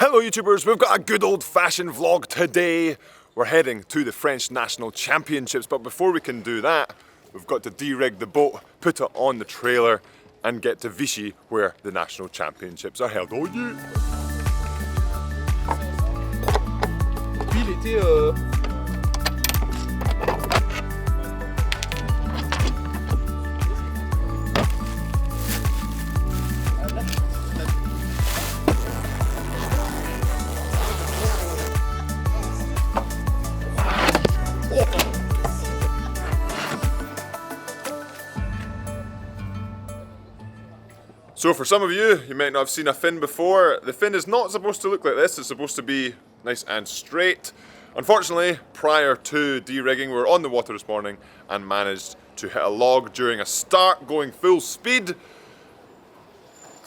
Hello YouTubers, we've got a good old-fashioned vlog today. We're heading to the French National Championships, but before we can do that, we've got to de-rig the boat, put it on the trailer and get to Vichy where the National Championships are held. Oh yeah! Puis il était So for some of you, you might not have seen a fin before. The fin is not supposed to look like this, it's supposed to be nice and straight. Unfortunately, prior to de-rigging, we were on the water this morning and managed to hit a log during a start going full speed.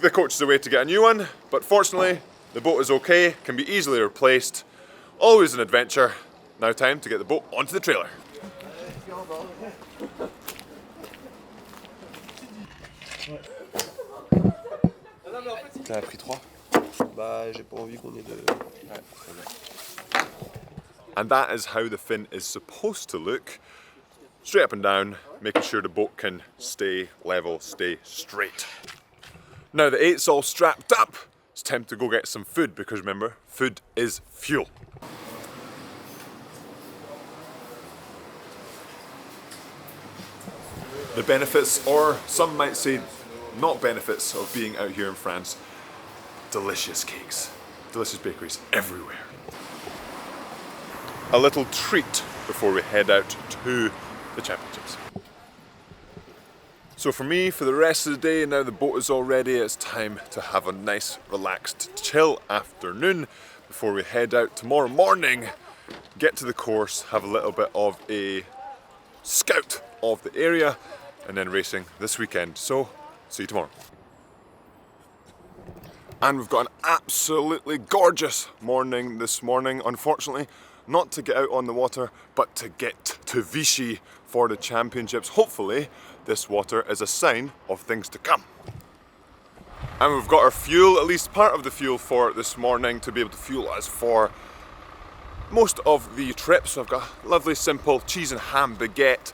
The coach is away to get a new one, but fortunately, the boat is okay, can be easily replaced. Always an adventure. Now time to get the boat onto the trailer. T'en as pris 3? Bah j'ai pas envie qu'on ait de... And that is how the fin is supposed to look. Straight up and down, making sure the boat can stay level, stay straight. Now the eight's all strapped up, it's time to go get some food because remember, food is fuel. The benefits, or some might say not benefits, of being out here in France. Delicious cakes, delicious bakeries everywhere. A little treat before we head out to the championships. So for me, for the rest of the day, now the boat is all ready, it's time to have a nice, relaxed, chill afternoon before we head out tomorrow morning, get to the course, have a little bit of a scout of the area, and then racing this weekend. So, see you tomorrow. And we've got an absolutely gorgeous morning this morning. Unfortunately, not to get out on the water, but to get to Vichy for the championships. Hopefully, this water is a sign of things to come. And we've got our fuel, at least part of the fuel for this morning, to be able to fuel us for most of the trips. So I've got a lovely simple cheese and ham baguette.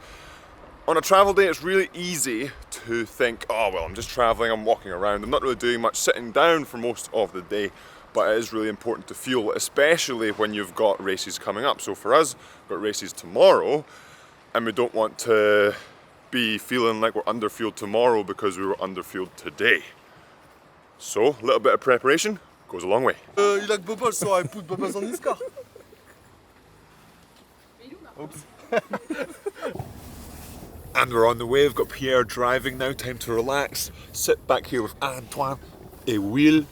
On a travel day, it's really easy to think, oh well, I'm just traveling, I'm walking around, I'm not really doing much sitting down for most of the day, but it is really important to fuel, especially when you've got races coming up. So for us, we've got races tomorrow, and we don't want to be feeling like we're underfueled tomorrow because we were underfueled today. So, a little bit of preparation goes a long way. Il a que Papa le soir, il pousse Papa Sandisk. Oops. And we're on the way, we've got Pierre driving now, time to relax, sit back here with Antoine et Will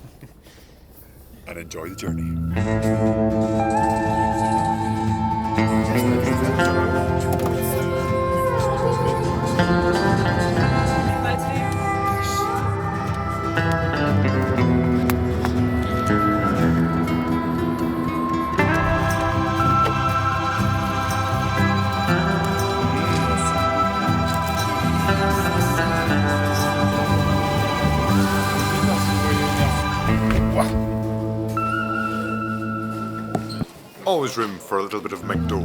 and enjoy the journey. Always room for a little bit of McDo.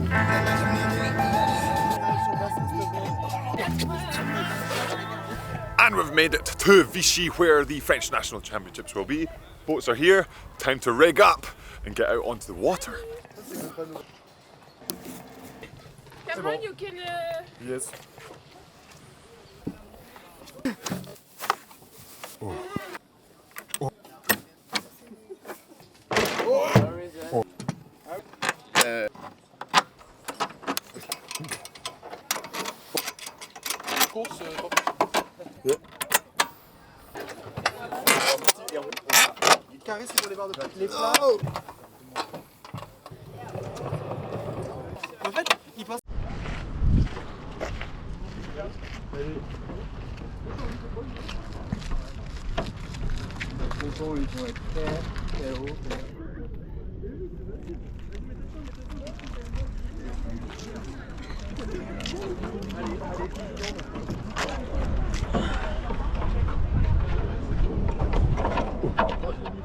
And we've made it to Vichy where the French National Championships will be. Boats are here, time to rig up and get out onto the water. Cameron, you can... Yes. Oh. Yeah. Carré, c'est pour les barres de pâte. Les plats. Oh. En fait, il passe. Les pompons, ils vont être très hauts.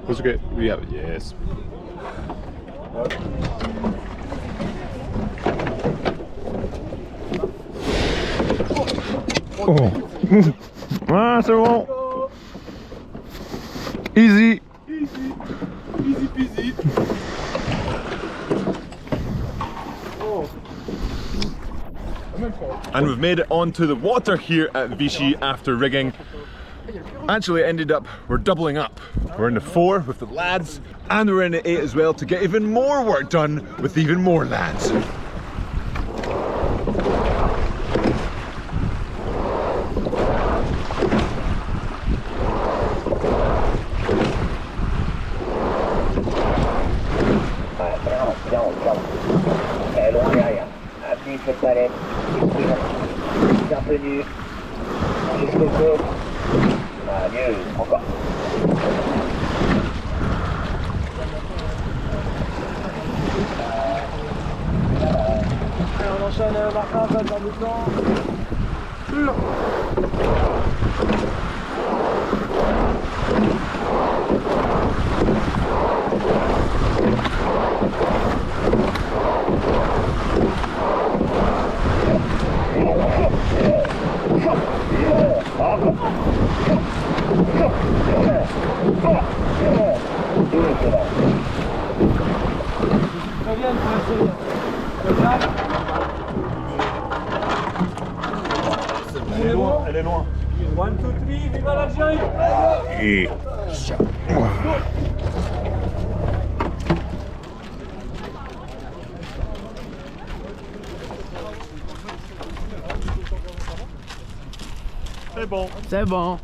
Was it good? Yeah, yes. Oh. Ah, c'est bon. Easy. Easy peasy. And we've made it onto the water here at Vichy after rigging. Actually, it ended up, we're doubling up. We're in the 4 with the lads, and we're in the 8 as well to get even more work done with even more lads. Bienvenue jusqu'au bout. Mieux, encore. On enchaîne marquage dans le temps. Elle est loin. 1, 2, 3, viva l'Algérie! Et... C'est bon. C'est bon.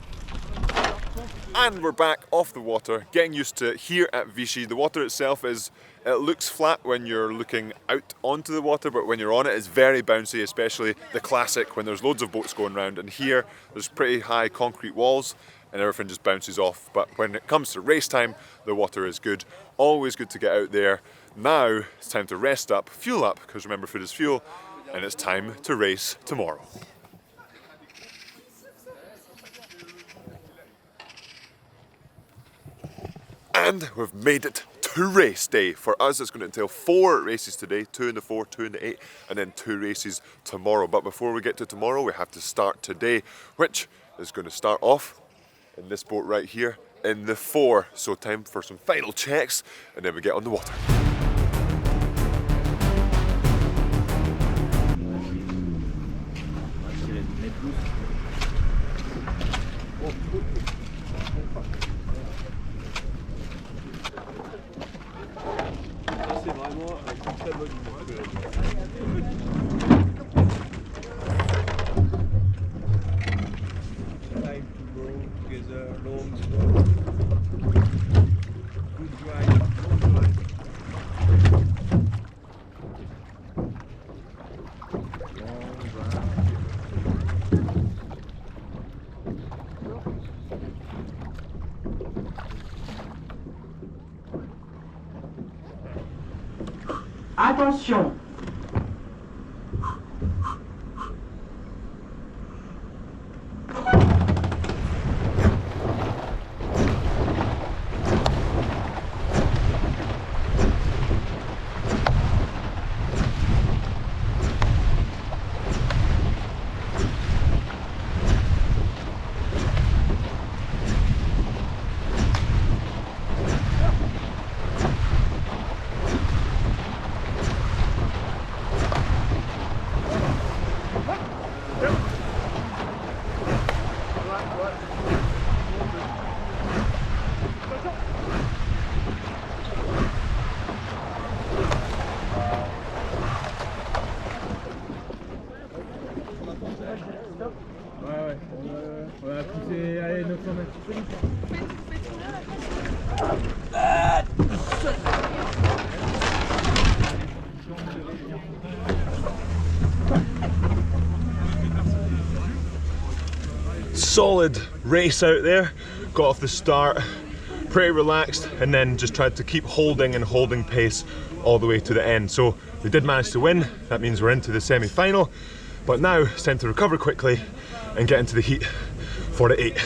And we're back off the water, getting used to it here at Vichy. The water itself it looks flat when you're looking out onto the water, but when you're on it, it's very bouncy, especially the classic when there's loads of boats going around. And here, there's pretty high concrete walls and everything just bounces off. But when it comes to race time, the water is good. Always good to get out there. Now, it's time to rest up, fuel up, because remember, food is fuel, and it's time to race tomorrow. And we've made it to race day. For us, it's going to entail 4 races today, 2 in the 4, 2 in the 8, and then 2 races tomorrow. But before we get to tomorrow, we have to start today, which is going to start off in this boat right here in the 4. So time for some final checks, and then we get on the water. C'est vraiment une très bonne time to go together, long slow. Good drive, long drive. Attention. Ouais, on va pousser, allez, 900 mètres. Solid race out there, got off the start pretty relaxed, and then just tried to keep holding pace all the way to the end. So we did manage to win. That means we're into the semi-final, but now it's time to recover quickly and get into the heat for the 8.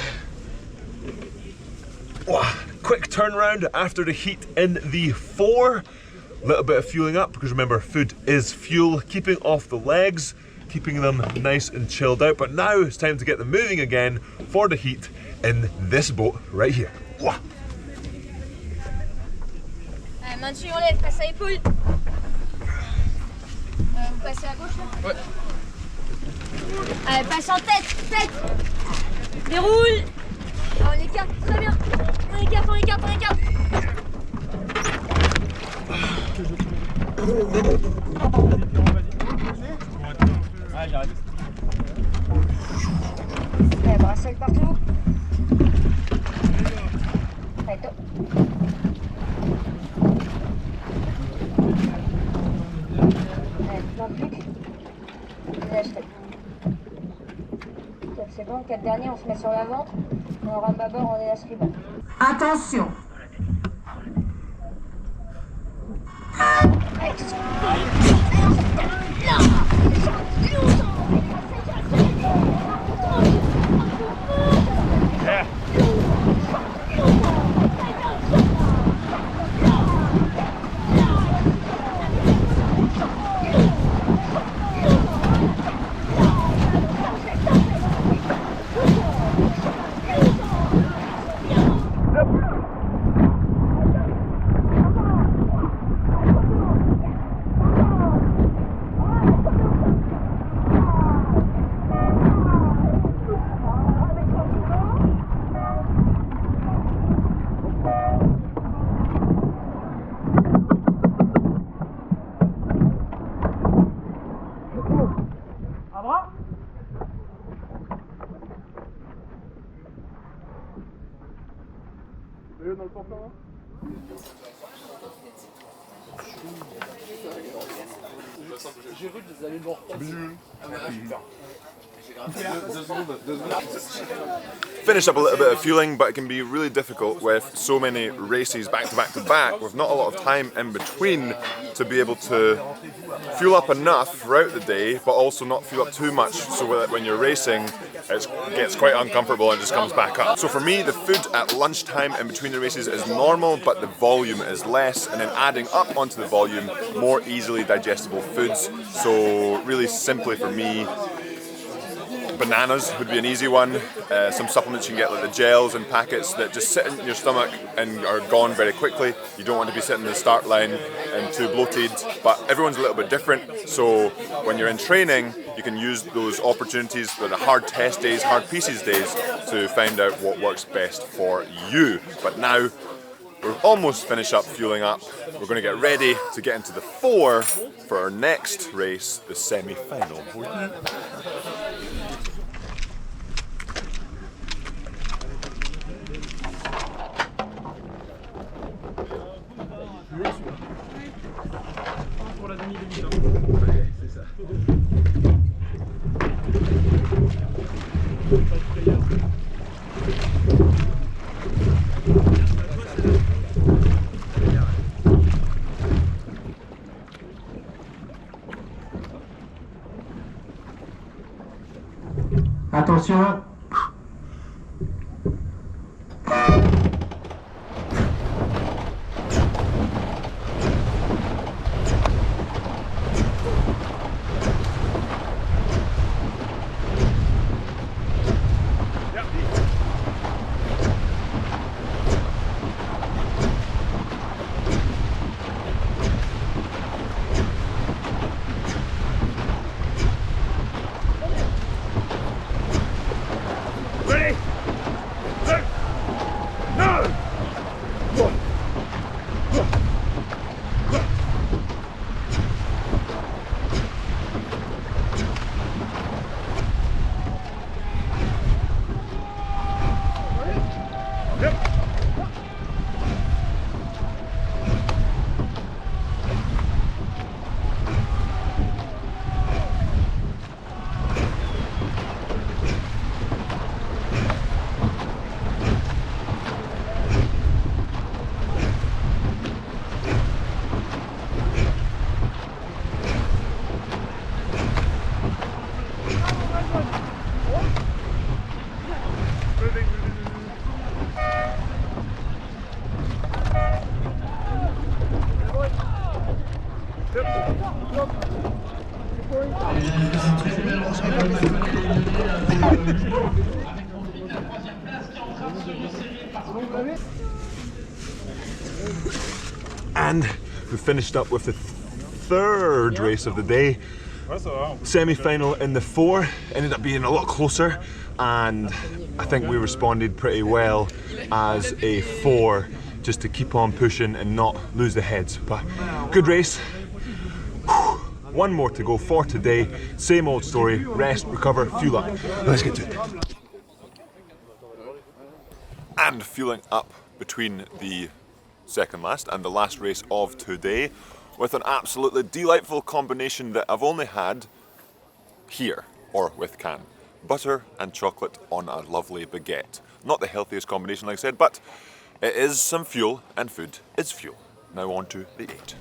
Wow, quick turnaround after the heat in the 4. Little bit of fueling up, because remember, food is fuel, keeping off the legs, keeping them nice and chilled out. But now it's time to get them moving again for the heat in this boat right here. Ouah. Main dessus, on lève, passe à épaule. Vous passez à gauche là? Ouais. Allez, passe en tête, tête. Déroule. Ah, on écarte, très bien. On écarte, on écarte, on écarte. Allez, j'arrête. Allez, brasselle partout. Allez, top. Allez, plein de pique. C'est bon, 4 derniers, on se met sur l'avant. On rame à bord, on est à ce riban. Attention. J'ai vu des aliments. Finished up a little bit of fueling, but it can be really difficult with so many races back to back to back, with not a lot of time in between to be able to fuel up enough throughout the day, but also not fuel up too much, so that when you're racing, it gets quite uncomfortable and just comes back up. So for me, the food at lunchtime in between the races is normal, but the volume is less, and then adding up onto the volume, more easily digestible foods. So really simply for me, bananas would be an easy one. Some supplements you can get, like the gels and packets that just sit in your stomach and are gone very quickly. You don't want to be sitting in the start line and too bloated, but everyone's a little bit different. So when you're in training, you can use those opportunities for the hard test days, hard pieces days, to find out what works best for you. But now, we're almost finished up fueling up. We're going to get ready to get into the 4 for our next race, the semi-final. Pour la demi-demi. Ouais, c'est ça. Attention. And we finished up with the third race of the day. Semi-final in the 4, ended up being a lot closer, and I think we responded pretty well as a 4, just to keep on pushing and not lose the heads. But good race. One more to go for today. Same old story, rest, recover, fuel up. Let's get to it. And fueling up between the second last and the last race of today with an absolutely delightful combination that I've only had here, or with Cannes. Butter and chocolate on a lovely baguette. Not the healthiest combination, like I said, but it is some fuel, and food is fuel. Now on to the 8.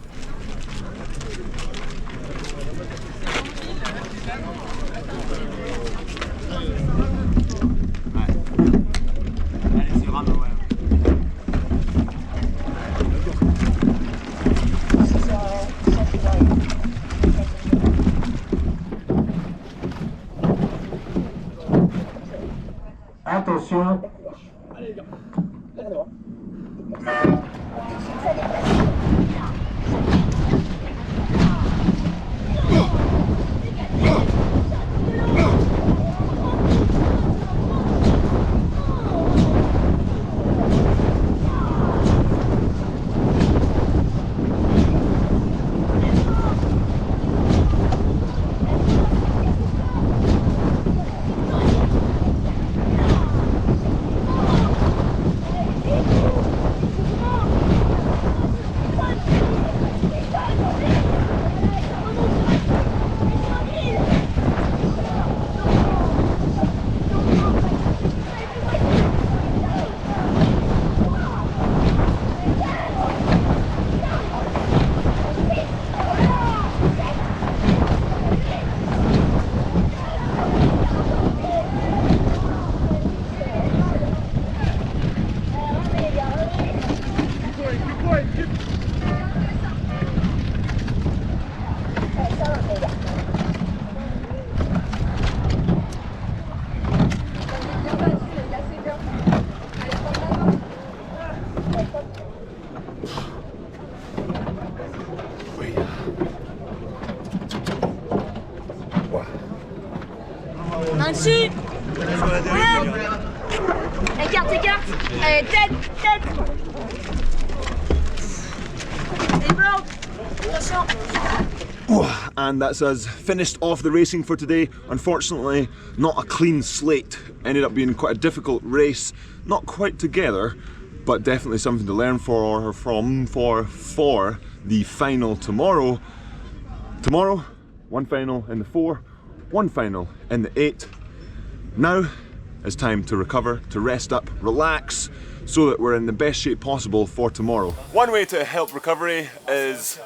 Attention. Main dessus. Ouais. Écarte, écarte. Allez, tête, tête. Et blanc. Attention. And that's us finished off the racing for today. Unfortunately, not a clean slate. Ended up being quite a difficult race. Not quite together, but definitely something to learn for the final tomorrow. Tomorrow, one final in the 4, one final in the 8. Now it's time to recover, to rest up, relax, so that we're in the best shape possible for tomorrow. One way to help recovery is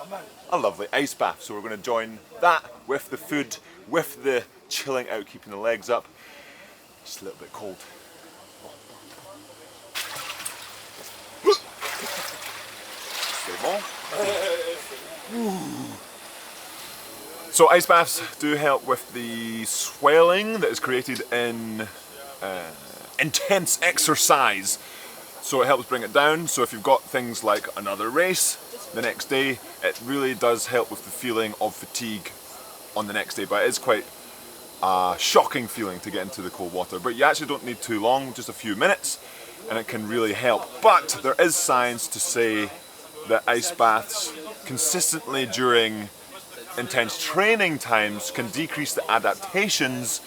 a lovely ice bath. So we're going to join that with the food, with the chilling out, keeping the legs up. Just a little bit cold. C'est bon. So ice baths do help with the swelling that is created in intense exercise. So it helps bring it down. So if you've got things like another race the next day, it really does help with the feeling of fatigue on the next day. But it is quite a shocking feeling to get into the cold water. But you actually don't need too long, just a few minutes, and it can really help. But there is science to say that ice baths consistently during intense training times can decrease the adaptations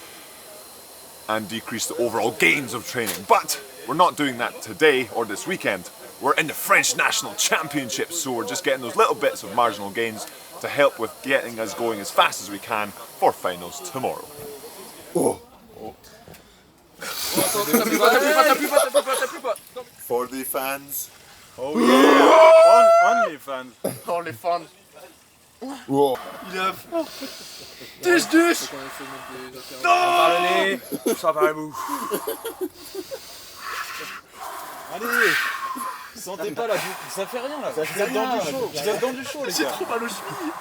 and decrease the overall gains of training. But we're not doing that today or this weekend. We're in the French National Championships, so we're just getting those little bits of marginal gains to help with getting us going as fast as we can for finals tomorrow. Oh. For the fans. Oh yeah! Only fans. Only fans. Whoa. Il a... Dus Non! Ça va le mou. Allez! Sentez pas la boucle, ça fait rien là. Ça fait rien. Dans du chaud. Vous êtes dans du chaud les gars. J'ai trop mal aux chevilles.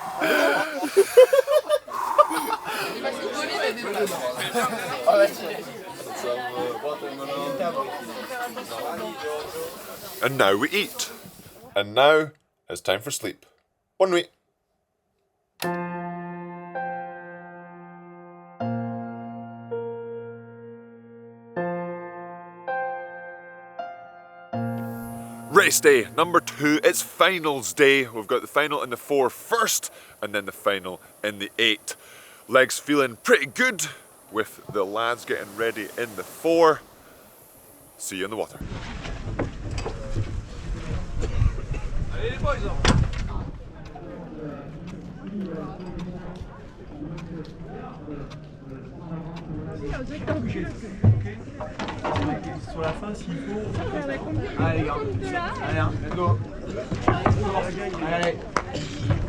And now we eat. And now it's time for sleep. Bonne nuit. Race day number 2, it's finals day. We've got the final in the 4 first and then the final in the 8. Legs feeling pretty good with the lads getting ready in the 4. See you in the water. Sur la fin, s'il faut. Allez, les gars. Allez, hein, let's go. Allez.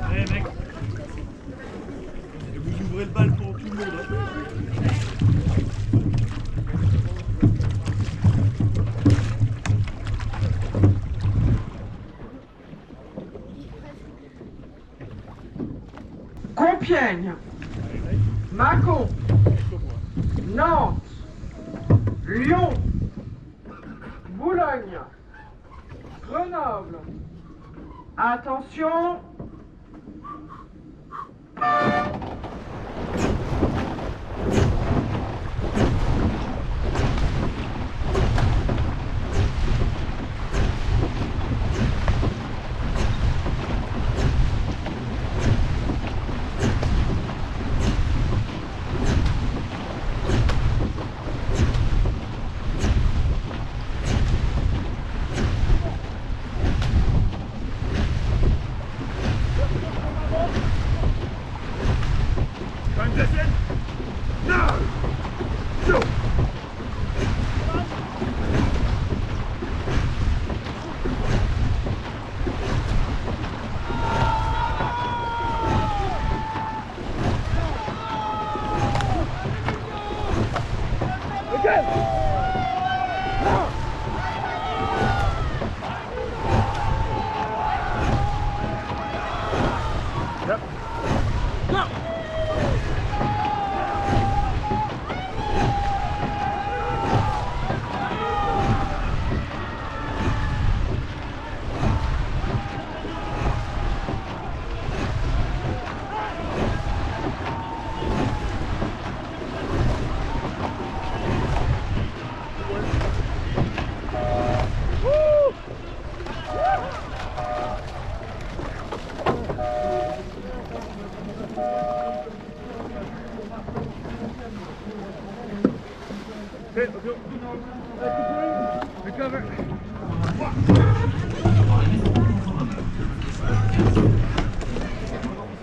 Allez, mec. Et vous ouvrez le bal pour tout le monde. Compiègne, Mâcon, Nantes, Lyon, Boulogne, Grenoble. Attention.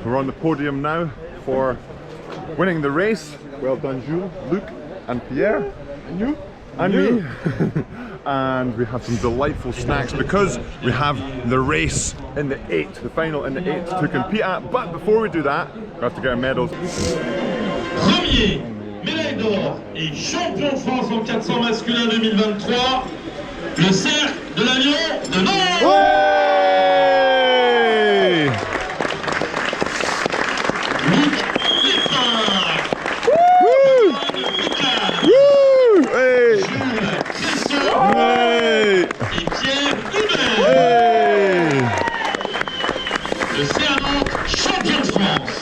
We're on the podium now for winning the race. Well done, Jules, Luc, and Pierre, and you, and me. And we have some delightful snacks because we have the race in the 8, the final in the 8 to compete at. But before we do that, we have to get our medals. Premier, médaille d'or et champion de France en 400 masculin 2023, le cercle de l'avion de Nantes. Luc Lépin. Buchan. Jules Christophe. Et Pierre Hubert. Le CA Nantes, champion de France.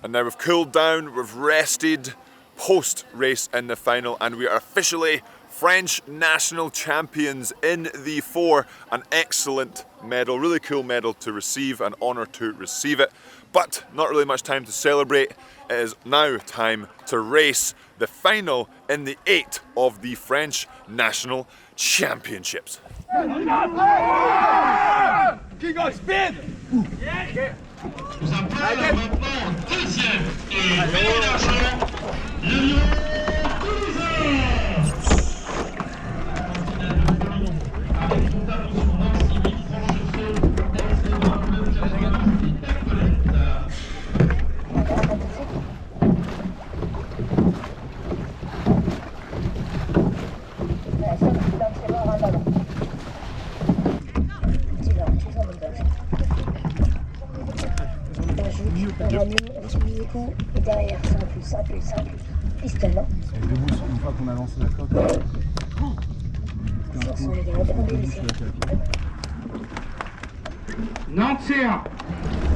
And now we've cooled down, we've rested post-race in the final, and we are officially French national champions in the 4. An excellent medal, really cool medal to receive, an honour to receive it. But not really much time to celebrate. It is now time to race the final in the 8 of the French national championships. King of speed! Je vous appelle maintenant en deuxième et médaille d'argent, le lion toulousain. Continue du coup, et derrière, simple. Piston. Et debout, une fois qu'on a lancé la coque. Attention les gars, on laisser. Nantes C1,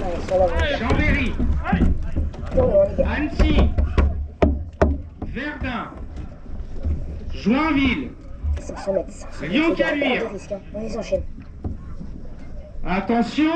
Allez, sur la voie. Chambéry, Tournons les gars. Annecy, Verdun, Joinville. 500 mètres. Lyon-Caluire. Pas de risque, hein. On les enchaîne. Attention,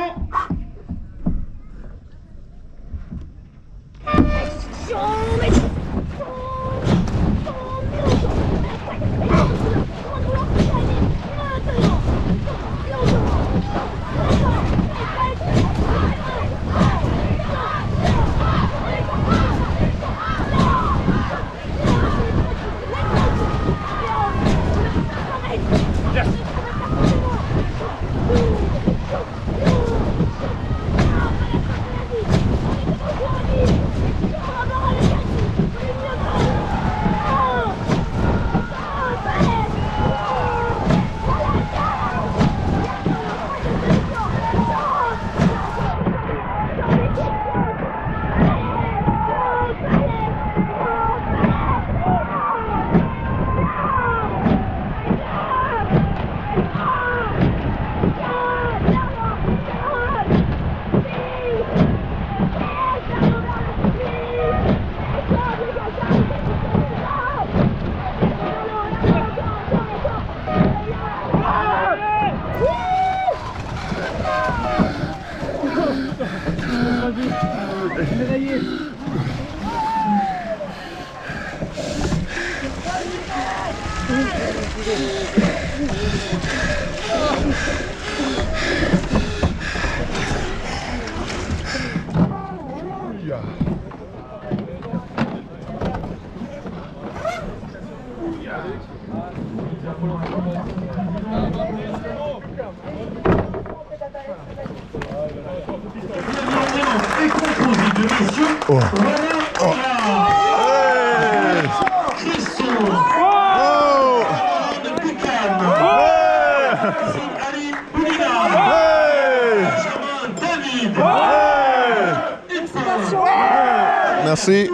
Merci.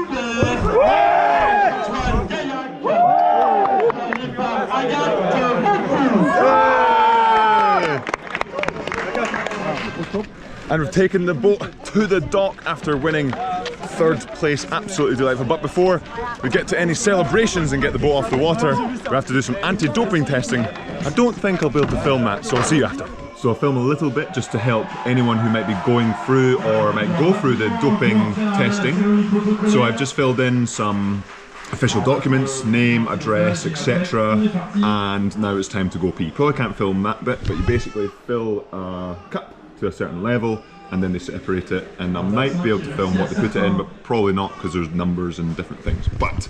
And we've taken the boat to the dock after winning third place. Absolutely delightful. But before we get to any celebrations and get the boat off the water, we have to do some anti-doping testing. I don't think I'll be able to film that, so I'll see you after. So I'll film a little bit just to help anyone who might be going through or might go through the doping testing. So I've just filled in some official documents, name, address, etc. And now it's time to go pee. Probably can't film that bit, but you basically fill a cup to a certain level and then they separate it, and I might be able to film what they put it in, but probably not because there's numbers and different things. But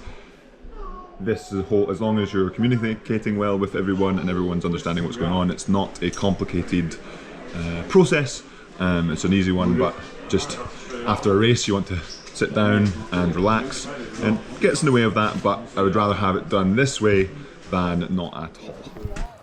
this is a whole, as long as you're communicating well with everyone and everyone's understanding what's going on, it's not a complicated process. It's an easy one, but just after a race you want to sit down and relax, and it gets in the way of that, but I would rather have it done this way than not at all.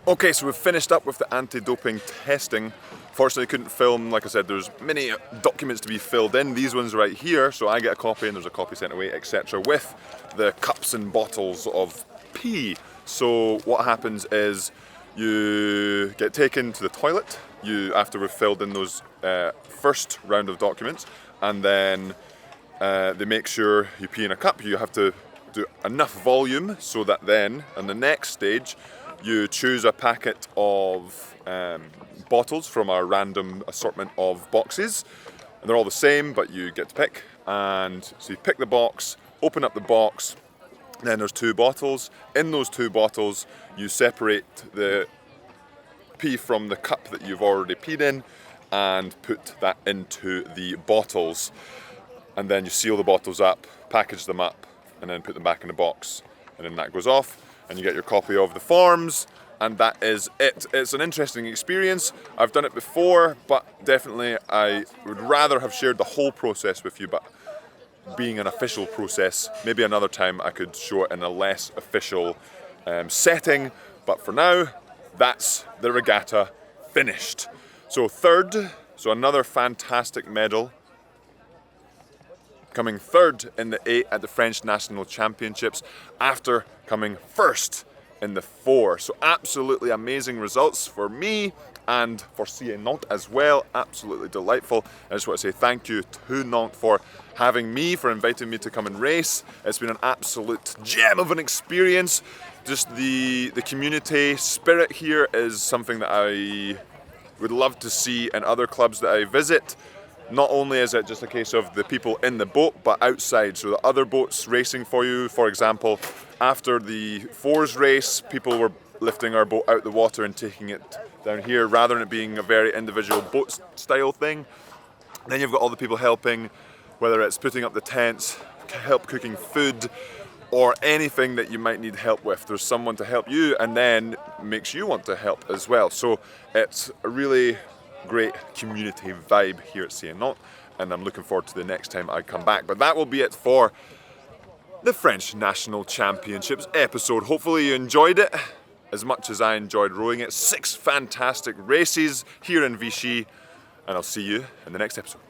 Okay, so we've finished up with the anti-doping testing. Fortunately, couldn't film. Like I said, there's many documents to be filled in. These ones right here, so I get a copy and there's a copy sent away, etc. with the cups and bottles of pee. So what happens is you get taken to the toilet after we've filled in those first round of documents, and then they make sure you pee in a cup. You have to do enough volume so that then, in the next stage, you choose a packet of bottles from our random assortment of boxes. And they're all the same, but you get to pick. And so you pick the box, open up the box, then there's two bottles. In those two bottles, you separate the pee from the cup that you've already peed in and put that into the bottles. And then you seal the bottles up, package them up, and then put them back in the box. And then that goes off, and you get your copy of the forms, and that is it. It's an interesting experience. I've done it before, but definitely I would rather have shared the whole process with you, but being an official process, maybe another time I could show it in a less official setting, but for now, that's the regatta finished. So third, so another fantastic medal. coming third in the 8 at the French National Championships after coming first in the 4. So absolutely amazing results for me and for CA Nantes as well. Absolutely delightful. I just want to say thank you to Nantes for having me, for inviting me to come and race. It's been an absolute gem of an experience. Just the community spirit here is something that I would love to see in other clubs that I visit. Not only is it just a case of the people in the boat, but outside, so the other boats racing for you. For example, after the 4s race, people were lifting our boat out the water and taking it down here, rather than it being a very individual boat style thing. Then you've got all the people helping, whether it's putting up the tents, help cooking food, or anything that you might need help with. There's someone to help you and then makes you want to help as well. So it's a really great community vibe here at CA Nantes, and I'm looking forward to the next time I come back. But that will be it for the French National Championships episode. Hopefully you enjoyed it as much as I enjoyed rowing it. 6 fantastic races here in Vichy, and I'll see you in the next episode.